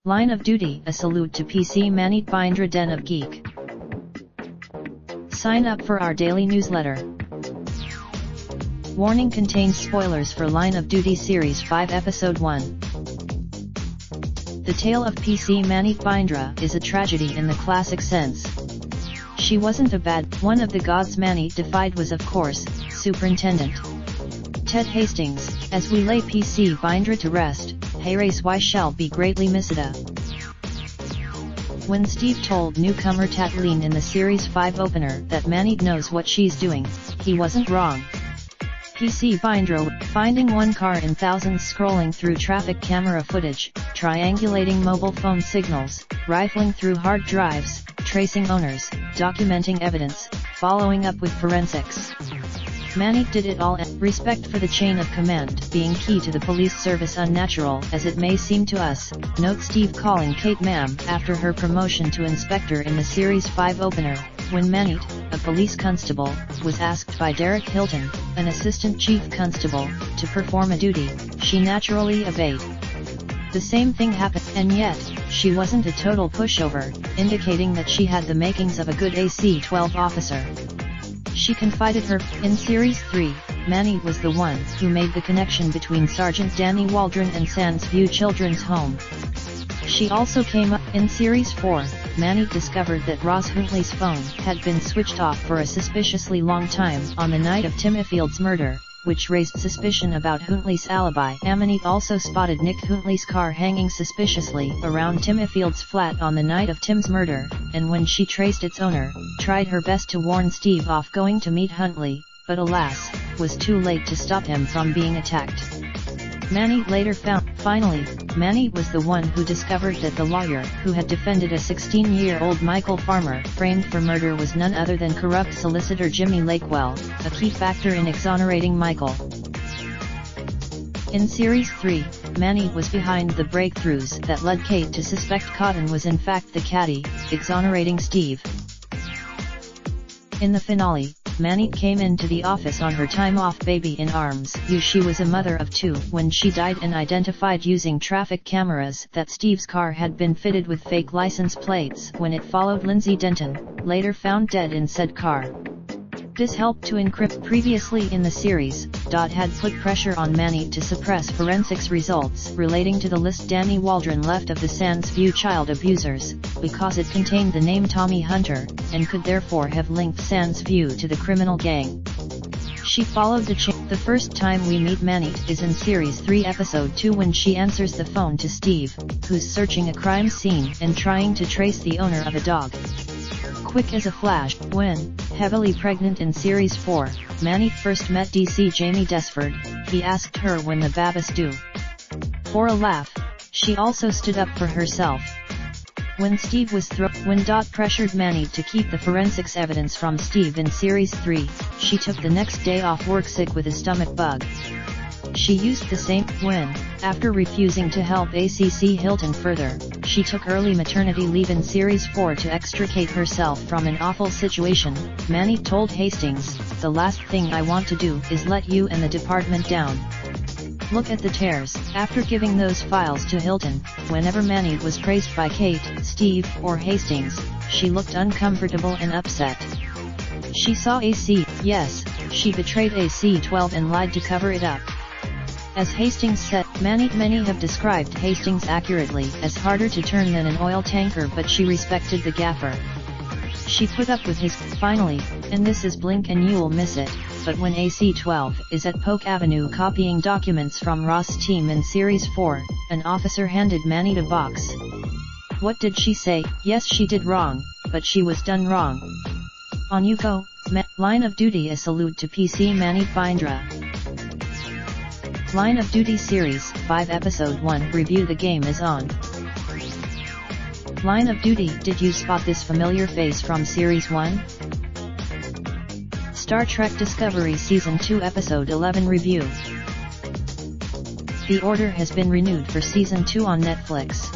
Line of Duty, a salute to PC Manit Bindra Den of Geek. Sign up for our daily newsletter. Warning contains spoilers for Line of Duty Series 5 Episode 1. The tale of PC Manit Bindra is a tragedy in the classic sense. She wasn't a bad one. Of the gods Manit defied was, of course, Superintendent Ted Hastings. As we lay PC Bindra to rest, Hayrace Y shall be greatly missed. When Steve told newcomer Tatooine in the Series 5 opener that Manit knows what she's doing, he wasn't wrong. PC Bindra, finding one car in thousands, scrolling through traffic camera footage, triangulating mobile phone signals, rifling through hard drives, tracing owners, documenting evidence, following up with forensics. Manit did it all, and respect for the chain of command being key to the police service, unnatural as it may seem to us. Note Steve calling Kate ma'am after her promotion to inspector in the Series 5 opener. When Manit, a police constable, was asked by Derek Hilton, an assistant chief constable, to perform a duty, she naturally obeyed. The same thing happened, and yet, she wasn't a total pushover, indicating that she had the makings of a good AC-12 officer. She confided her. In Series 3, Manit was the one who made the connection between Sergeant Danny Waldron and Sands View Children's Home. She also came up. In Series 4, Manit discovered that Ross Huntley's phone had been switched off for a suspiciously long time on the night of Tim Iffield's murder, which raised suspicion about Huntley's alibi. Manit also spotted Nick Huntley's car hanging suspiciously around Tim Iffield's flat on the night of Tim's murder, and when she traced its owner, tried her best to warn Steve off going to meet Huntley, but alas, was too late to stop him from being attacked. Manit later found. Finally, Manit was the one who discovered that the lawyer who had defended a 16-year-old Michael Farmer framed for murder was none other than corrupt solicitor Jimmy Lakewell, a key factor in exonerating Michael. In Series 3, Manit was behind the breakthroughs that led Kate to suspect Cotton was in fact the caddy, exonerating Steve. In the finale, Manit came into the office on her time-off baby in arms. She was a mother of two when she died, and identified using traffic cameras that Steve's car had been fitted with fake license plates when it followed Lindsay Denton, later found dead in said car. This helped to encrypt. Previously in the series, had put pressure on Manit to suppress forensics results relating to the list Danny Waldron left of the Sands View child abusers, because it contained the name Tommy Hunter, and could therefore have linked Sands View to the criminal gang. She followed the chain. The first time we meet Manit is in Series 3 Episode 2 when she answers the phone to Steve, who's searching a crime scene and trying to trace the owner of a dog. Quick as a flash. When, heavily pregnant in Series 4, Manit first met DC Jamie Desford, he asked her when the babas due. For a laugh, she also stood up for herself. When Steve was when pressured Manit to keep the forensics evidence from Steve in Series 3, she took the next day off work sick with a stomach bug. She used the same. When, after refusing to help ACC Hilton further, she took early maternity leave in Series 4 to extricate herself from an awful situation, Manit told Hastings, "The last thing I want to do is let you and the department down." Look at the tears. After giving those files to Hilton, whenever Manit was praised by Kate, Steve, or Hastings, she looked uncomfortable and upset. She saw AC. Yes, she betrayed AC-12 and lied to cover it up. As Hastings said, many have described Hastings accurately as harder to turn than an oil tanker, but she respected the gaffer. She put up with his. Finally, and this is blink and you'll miss it, but when AC-12 is at Polk Avenue copying documents from Ross' team in Series 4, an officer handed Manit a box. What did she say? Yes, she did wrong, but she was done wrong. On you go. Line of Duty, a salute to PC Manit Bindra. Line of Duty Series 5 Episode 1 Review. The game is on. Line of Duty. Did you spot this familiar face from Series 1? Star Trek Discovery Season 2 Episode 11 Review. The order has been renewed for Season 2 on Netflix.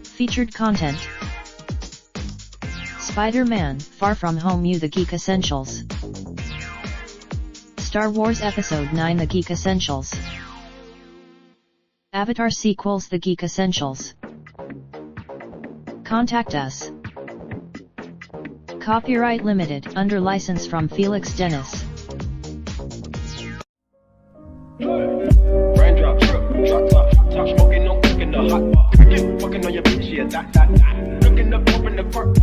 Featured content. Spider-Man: Far From Home U The Geek Essentials. Star Wars Episode 9 The Geek Essentials. Avatar Sequels The Geek Essentials. Contact us. Copyright limited, under license from Felix Dennis. Raindrop, drop top, smoking, no cooking the hot bar. Fucking on your bitch, yeah, that. Looking up, open the park.